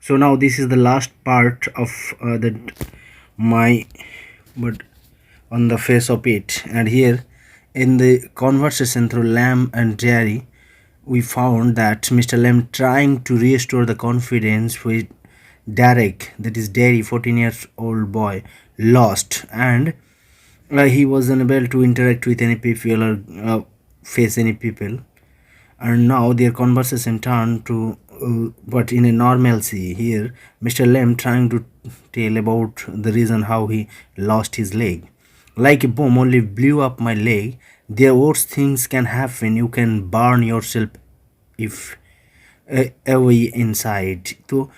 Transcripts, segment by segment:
So now this is the last part of the my but on the face of it. And here in the conversation through Lamb and Jerry, we found that Mr. Lamb trying to restore the confidence with Derek, that is Derry, 14 years old boy, lost, and he was unable to interact with any people or face any people. And now their conversation turned to but in a normalcy. Here Mr. Lem trying to tell about the reason how he lost his leg. Like a bomb only blew up my leg. There worse things can happen. You can burn yourself if away inside. तो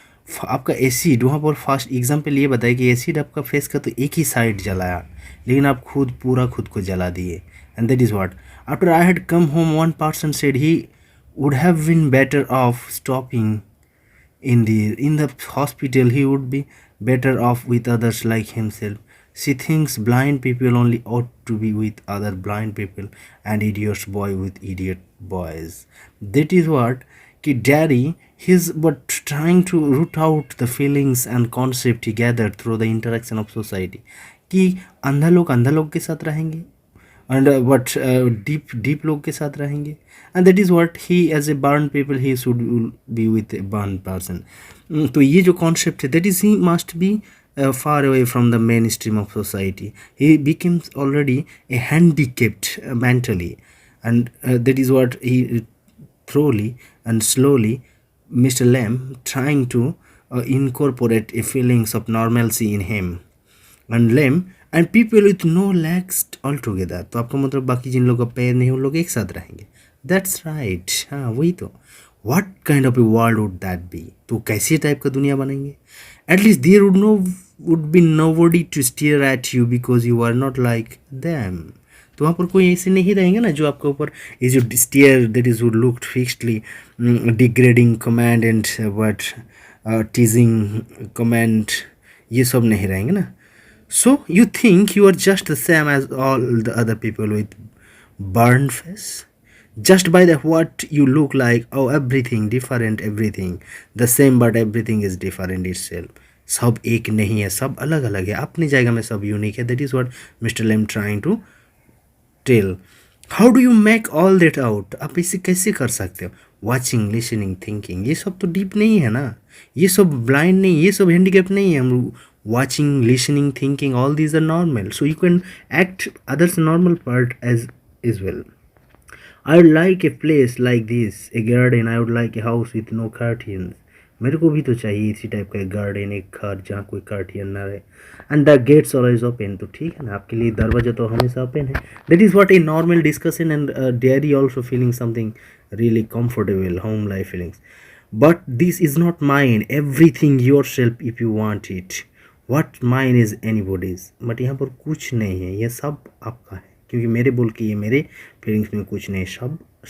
आपका acid वहाँ पर first example ये बताया कि acid आपका face का तो एक ही साइड जलाया, लेकिन आप खुद को जला दिए. And that is what after I had come home one person said he would have been better off stopping in the hospital. He would be better off with others like himself. She thinks blind people only ought to be with other blind people and idiots boy with idiot boys. That is what कि Daddy, he's but trying to root out the feelings and concept he gathered through the interaction of society. कि अंधा लोग के साथ रहेंगे and but deep लोग के साथ रहेंगे, and that is what he as a burn people he should be with a burn person. तो ये जो concept है, that is he must be far away from the mainstream of society. He becomes already a handicapped mentally, and that is what he thoroughly and slowly Mr. Lamb trying to incorporate a feelings of normalcy in him and lame and people with no legs altogether. तो आपका मतलब बाकी जिन लोगों का पैर नहीं उन लोग एक साथ रहेंगे. That's right. हाँ वही तो. What kind of a world would that be? तो कैसी टाइप का दुनिया बनेंगे? At least there would be nobody to stare at you because you are not like them. तो वहाँ पर कोई ऐसे नहीं रहेंगे ना जो आपके ऊपर ये जो stare that is would look fixedly degrading comment and what teasing comment, ये सब नहीं रहेंगे ना. So you think you are just the same as all the other people with burned face? Just by the what you look like, oh everything different, everything the same but everything is different itself. सब एक नहीं है, सब अलग अलग है, अपनी जगह में सब यूनिक है. That is what Mr. Lem trying to tell. How do you make all that out? आप इसे कैसे कर सकते हो? Watching, listening, thinking, ये सब तो डीप नहीं है ना, ये सब ब्लाइंड नहीं, ये सब हैंडीकैप नहीं है. हम watching, listening, thinking, all these are normal, so you can act others normal part as well. I would like a place like this, a garden. I would like a house with no curtains. मेरे को भी तो चाहिए इसी type का garden, एक घर जहाँ कोई कर्टियन ना रहे. And the gates always open. तो ठीक है ना, आपके लिए दरवाजा तो हमेशा ओपन है. That is what a normal discussion and dairy also feeling something really comfortable home life feelings. But this is not mine. Everything yourself if you want it. What mine is anybody's. But यहाँ पर कुछ नहीं है, यह सब आपका है, क्योंकि मेरे बोल के ये मेरे फीलिंग्स में कुछ नहीं,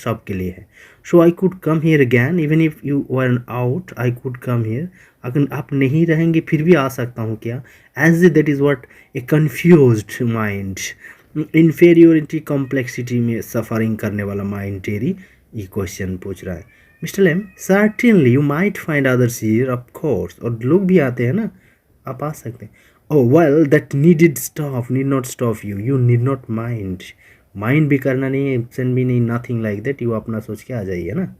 सब के लिए है. So I could come here again even if you weren't out. I could come here. अगर आप नहीं रहेंगे फिर भी आ सकता हूँ क्या? As if that is what a confused mind, inferiority complexity में सफरिंग करने वाला माइंड टेरी ये क्वेश्चन पूछ रहा है. Mister lame, certainly you might find others here, of course, और लोग भी आते हैं ना, आप आ सकते हैं. ओह well that need not stop you, you need not mind भी करना नहीं है, एब्सेंट भी नहीं, नथिंग लाइक दैट. यू अपना सोच के आ जाइए ना.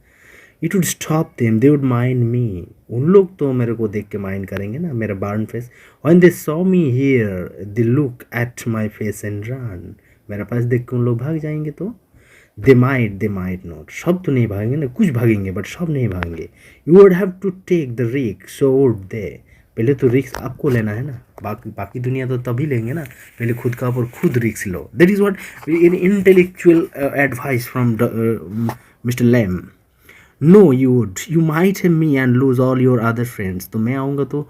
It would stop them, they would mind मी. उन लोग तो मेरे को देख के माइंड करेंगे ना, मेरा burn face. When they saw me here they look at my face and run. मेरा पास देख के उन लोग भाग जाएंगे. तो they might not. सब तो नहीं भागेंगे ना, कुछ भागेंगे बट सब नहीं भागेंगे. You would have to take the risk, so would they. पहले तो रिस्क आपको लेना है ना, बाकी दुनिया तो तभी लेंगे ना, पहले खुद का और खुद risk low. That is what intellectual advice from Mr. Lem. No you would. You might have me and lose all your other friends. तो मैं आऊँगा तो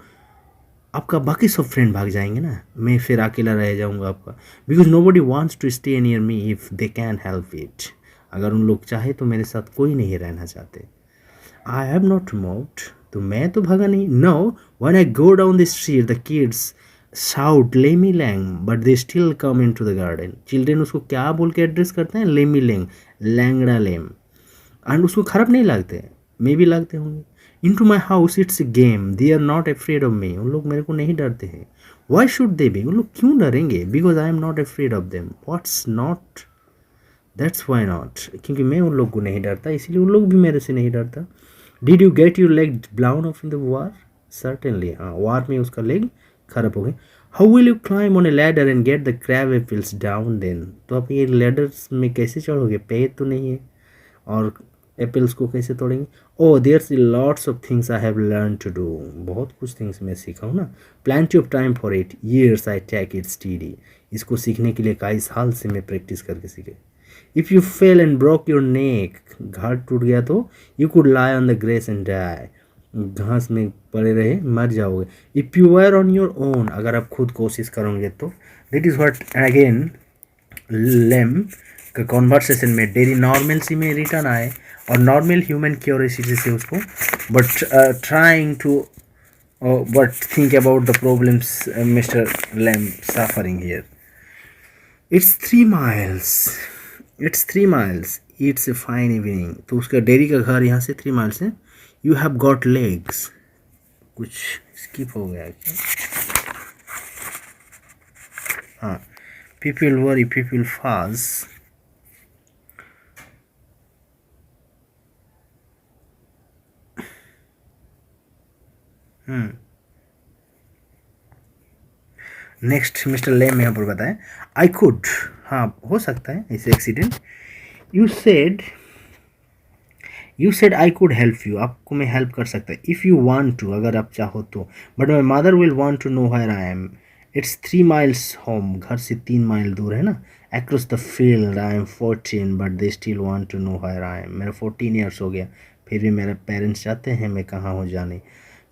आपका बाकी सब फ्रेंड भाग जाएंगे ना, मैं फिर अकेला रह जाऊंगा आपका. Because nobody wants to stay near me if they can help it. अगर उन लोग चाहे तो मेरे साथ कोई नहीं रहना चाहते. I have not moved. तो मैं तो भागा नहीं. No when I go down the street the kids shout lamey lang but they still come in to the garden. Children उसको क्या बोल के एड्रेस करते हैं? लेमी लैंग, लैंगड़ा लेम. एंड उसको खराब नहीं लगते, मे भी लगते होंगे. into my house, it's a game. They are not afraid of me. उन लोग मेरे को नहीं डरते हैं. Why should they be? उन लोग क्यों डरेंगे? Because I am not afraid of them. What's not? That's why not. क्योंकि मैं उन लोग को नहीं डरता, इसलिए उन लोग भी मेरे से नहीं डरता. Did you get your leg blown off in the war? Certainly. हाँ, war में उसका leg खराब हो गया. How will you climb on a ladder and get the crab apples down then? तो आप ये ladders में कैसे चढ़ोगे? पैर तो नहीं है. और एप्पल्स को कैसे तोड़ेंगे? Oh there's lots of things I have learn to do. बहुत कुछ थिंग्स मैं सीखा हूँ ना. Plenty of time for it, years I take it study. इसको सीखने के लिए कई साल से मैं प्रैक्टिस करके सीखे. If you fell and broke your neck, घाट टूट गया तो you could lie on the grass and die. घास में पड़े रहे मर जाओगे. If you were on your own, अगर आप खुद कोशिश करोगे तो. That is what again lame का कॉन्वर्सेशन में डेरी नॉर्मल सी में रिटर्न आए और नॉर्मल ह्यूमन क्यूरियोसिटी से उसको but trying to but think about the problems mister Lamb suffering here. It's 3 miles. It's 3 miles. It's a fine evening. तो उसका dairy का घर यहाँ से 3 miles है. You have got legs. कुछ स्किप हो गया क्या? हाँ. People worry, people fuss. Next mister lame यहाँ पर बताएं. आई कुड, हाँ हो सकता है ऐसे accident. You said I could help you, आपको मैं हेल्प कर सकता है. इफ़ यू वांट टू, अगर आप चाहो तो. But my mother will want to know where I am. It's 3 miles home, घर से 3 mile दूर है ना. Across the field I am 14 but they still want to know where I am. मेरा 14 years हो गया, फिर भी मेरे पेरेंट्स चाहते हैं मैं कहाँ हो जाने.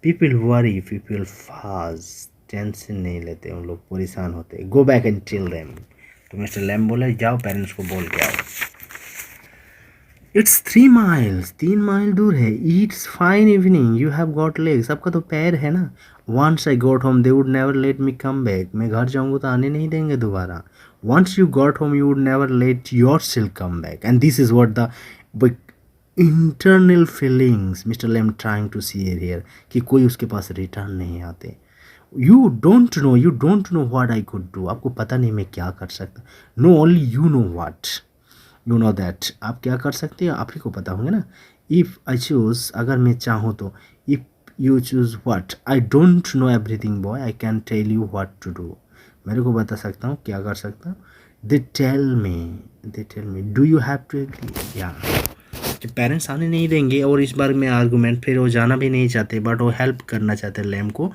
People worry, people fuss. Tension नहीं लेते, उन लोग परेशान होते. Go back and tell them. तो मिस्टर लैम बोले जाओ पेरेंट्स को बोल के आओ. इट्स 3 miles, 3 mile दूर है. It's fine evening, you have got legs. आपका तो पैर है ना. Once I got home they would never let me come back. मैं घर जाऊँगा तो आने नहीं देंगे दोबारा. Once you got home you would never let yourself come back. And this is what the internal feelings mister Lamb trying to see here, कि कोई उसके पास रिटर्न नहीं आते. You don't know what I could do. आपको पता नहीं मैं क्या कर सकता. No only you know what. You know that. आप क्या कर सकते हैं आप ही को पता होंगे ना. इफ़ आई चूज़, अगर मैं चाहूँ तो. If you choose what. I don't know everything boy, I can tell you what to do. मेरे को बता सकता हूँ क्या कर सकता हूँ. They tell me do you have to agree. या जब पेरेंट्स आने नहीं देंगे और इस बार में आर्गूमेंट, फिर वो जाना भी नहीं चाहते बट वो हेल्प करना चाहते लैम को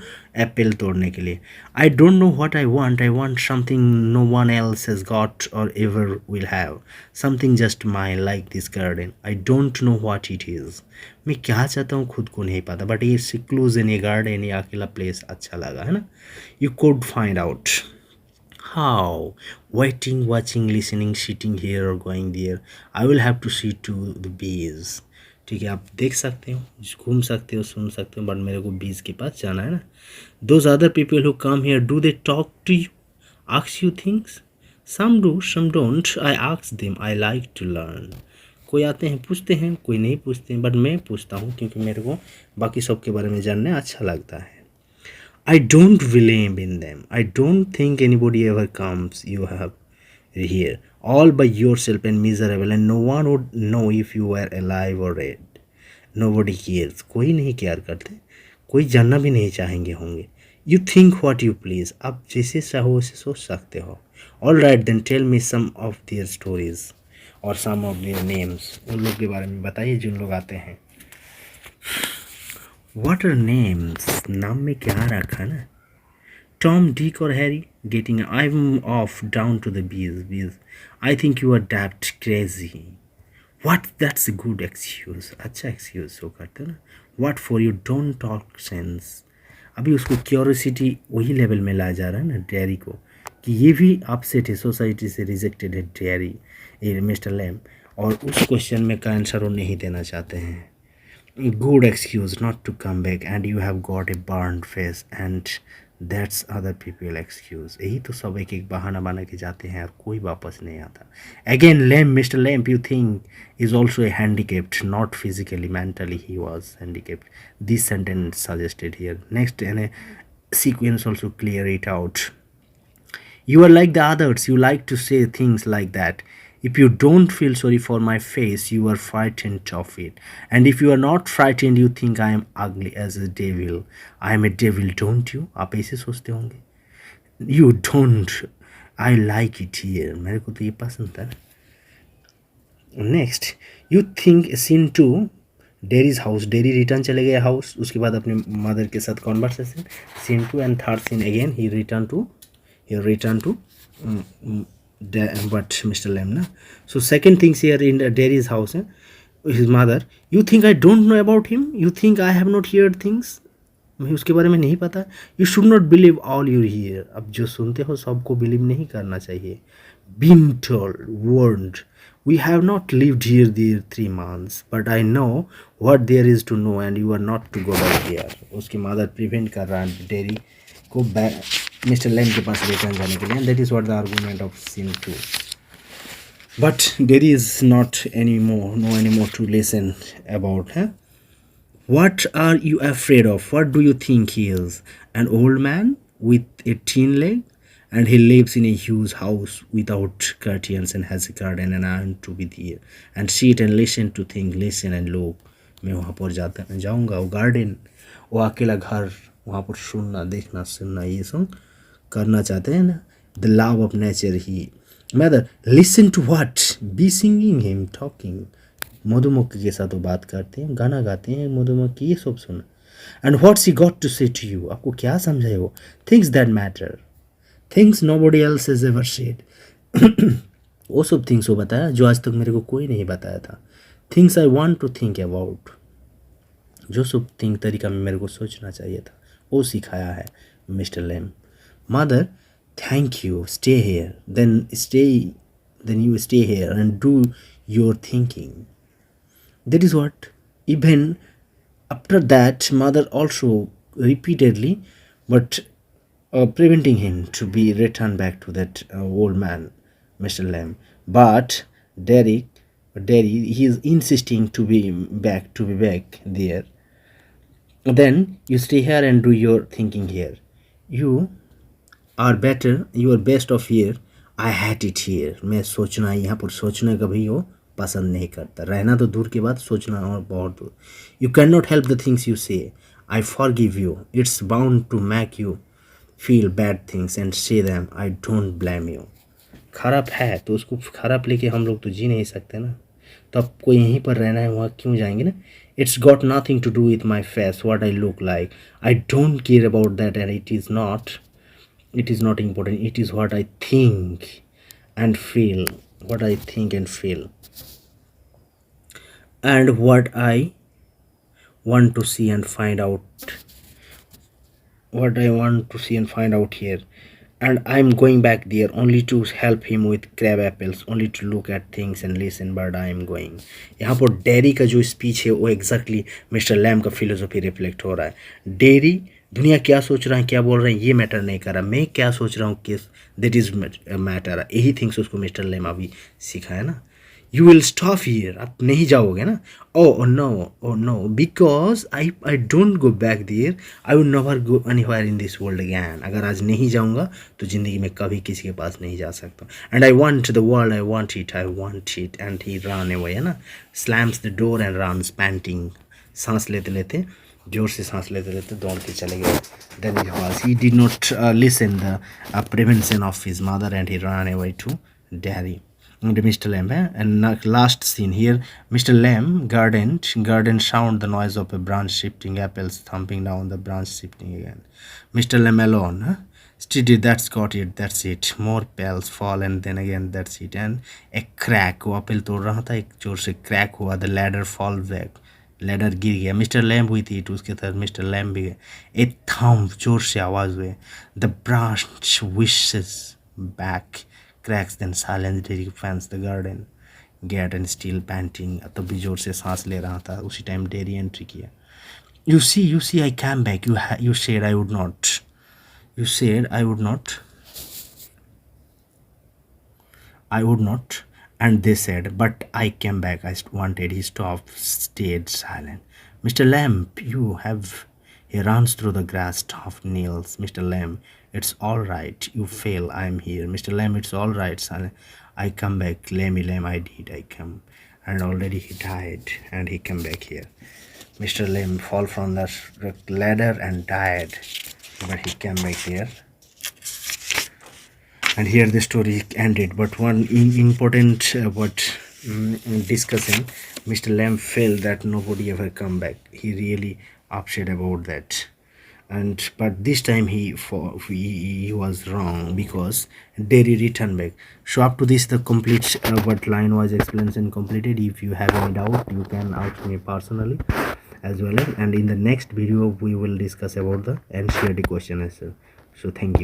एप्पल तोड़ने के लिए. I don't know what I want something no one else has got or ever will have. Something just my like this garden. I don't know what it is. मैं क्या चाहता हूँ खुद को नहीं पता, बट ये सिक्लूजन, ये गार्डन, ये अकेला प्लेस अच्छा लगा है ना. You could find out. How? Waiting, watching, listening, sitting here or going there. I will have to see to the bees. ठीक है, आप देख सकते हो, घूम सकते हो, सुन सकते हो, बट मेरे को बीज के पास जाना है ना. Those other people who come here, do they talk to you? Ask you things? Some do, some don't. I ask them. I like to learn. कोई आते हैं पूछते हैं, कोई नहीं पूछते हैं, बट मैं पूछता हूँ क्योंकि मेरे को बाकी सब के बारे में जानने अच्छा लगता है. I don't believe in them. I don't think anybody ever comes. You have here all by yourself and miserable, and no one would know if you were alive or dead. Nobody cares. कोई नहीं care करते, कोई जानना भी नहीं चाहेंगे होंगे. You think what you please. आप जैसे चाहो वैसे सोच सकते हो. All right, then tell me some of their stories or some of their names. उन लोग के बारे में बताइए जिन लोग आते हैं. What are names? नाम में क्या रखा ना. Tom, Dick or Harry? Getting I'm off down to the bees. I think you are daft crazy. What? That's a good excuse. अच्छा excuse हो करते ना. What for? You don't talk sense. अभी उसको क्यूरियोसिटी वही लेवल में लाया जा रहा है ना डेयरी को, कि ये भी अपसेट है, सोसाइटी से रिजेक्टेड है डेयरी, ये मिस्टर लैम, और उस क्वेश्चन में का आंसर वो नहीं देना चाहते हैं. Good excuse not to come back, and you have got a burned face and that's other people excuse. यही तो सब एक एक बहाना बना के जाते हैं और कोई वापस नहीं आता। Again lamp, mister lamp, you think is also a handicapped, not physically, mentally he was handicapped. This sentence suggested here. Next, and a sequence also clear it out. You are like the others. You like to say things like that. If you don't feel sorry for my face, you are frightened of it. And if you are not frightened, you think I am ugly as a devil. I am a devil, don't you? आप ऐसे सोचते होंगे. You don't. I like it here. मेरे को तो ये पसंद था. Next, you think scene two Derry's house. Derry return चले गए हाउस, उसके बाद अपने मदर के साथ conversation. Scene two and third scene again ही return to but Mr. Lam na. So second things here in Derry's house, his mother. You think I don't know about him? You think I have not heard things? मैं उसके बारे में नहीं पता. You should not believe all you hear. अब जो सुनते हो सबको बिलीव नहीं करना चाहिए. Been told, warned. We have not lived here these 3 months, but I know what there is to know, and you are not to go back here. उसकी mother prevent कर रहा है डेरी को मिस्टर लैम के पास return जाने के लिए. And that is what the argument of scene 2. But Derry is not anymore to listen about. What are you afraid of? What do you think he is? An old man with a tin leg? And he lives in a huge house without curtains and has a garden, and I am to be there and sit and listen to things, listen and look. मैं वहाँ पर जाऊँगा, वो garden, वो अकेला घर, वहाँ पर सुनना, देखना, सुनना, ये सब करना चाहते हैं ना. The love of nature he. Mother, listen to what? Be singing him, talking. मधुमक्खी के साथ वो बात करते हैं, गाना गाते हैं मधुमक्खी, ये सब सुना. And what's he got to say to you? आपको क्या समझाए वो? Things that matter. Things nobody else has ever said. वो सब थिंग्स वो बताया जो आज तक मेरे को कोई नहीं बताया था. Things I want to think about. जो सब थिंक तरीका में मेरे को सोचना चाहिए था वो सिखाया है mister Lamb. Mother, thank you. Stay here. Then you stay here and do your thinking. That is what. Even after that, mother also repeatedly, but preventing him to be returned back to that old man, Mr. Lamb. But Derry, he is insisting to be back there. Then you stay here and do your thinking here. You are best of here. I hate it here. मैं सोचना, यहाँ पर सोचना कभी वो पसंद नहीं करता. रहना तो दूर की बात, सोचना और बहुत दूर. You cannot help the things you say. I forgive you. It's bound to make you feel bad things and say them. I don't blame you. खराब है तो उसको खराब लेके हम लोग तो जी नहीं सकते ना. तो आपको यहीं पर रहना है, वहाँ क्यों जाएंगे ना. It's got nothing to do with my face, what I look like. I don't care about that, and it is not important. It is what I think and feel. And what I want to see and find out. Here. And I'm going back there only to help him with crab apples, only to look at things and listen, but I am going. यहाँ पर dairy का जो speech है वो exactly Mr Lam का philosophy reflect हो रहा है. डेरी दुनिया क्या सोच रहा है, क्या बोल रहे हैं, ये मैटर नहीं कर रहा. मैं क्या सोच रहा हूँ, किस दैट इज मैटर. यही थिंग्स उसको मिस्टर लैम अभी सिखाया ना. You will stop here. आप नहीं जाओगे ना. Oh no, because I don't go back there. I will never go anywhere in this world again. अगर आज नहीं जाऊँगा तो ज़िंदगी में कभी किसी के पास नहीं जा सकता. And I want the world. I want it. And he ran away, है ना. Slams the door and runs panting. सांस लेते लेते, जोर से सांस लेते लेते दौड़ के चले गए. Then he did not listen the prevention of his mother, and he ran away to Derry. Mr. Lamb, and last scene here, Mr. Lamb garden sound the noise of a branch shifting, apples thumping down, the branch shifting again. Mr. Lamb alone, steady, that's got it, that's it. More bells fall, and then again that's it. And a crack, वो apple तोड़ रहा था, एक जोर से crack हुआ, the ladder fall back, ladder गिर गया. Mr. Lamb with it, उसके साथ Mr. Lamb भी गया. A thump, जोर से आवाज हुई, the branch wishes back, cracks, then silence. Derry fans the garden gate and still panting. तब भी जोर से सांस ले रहा था. उसी टाइम डेरी एंट्री किया. You see, I came back. You said I would not. You said I would not, and they said, but I came back. I wanted. He stopped, stayed silent. Mr. Lamb, you have. He runs through the grass, stopped, kneels. Mr. Lamb, it's all right. You fail. I'm here. Mr. Lamb, it's all right. Silent. I come back. Lamb, I did. I come. And already he died, and he came back here. Mr. Lamb fall from the ladder and died, but he came back here. And here the story ended, but one important discussing, Mr. Lamb felt that nobody ever come back. He really upset about that, and but this time he was wrong, because Derry returned back. So up to this the complete what line was explanation completed. If you have any doubt, you can ask me personally as well, and in the next video we will discuss about the NCERT question as well. So thank you.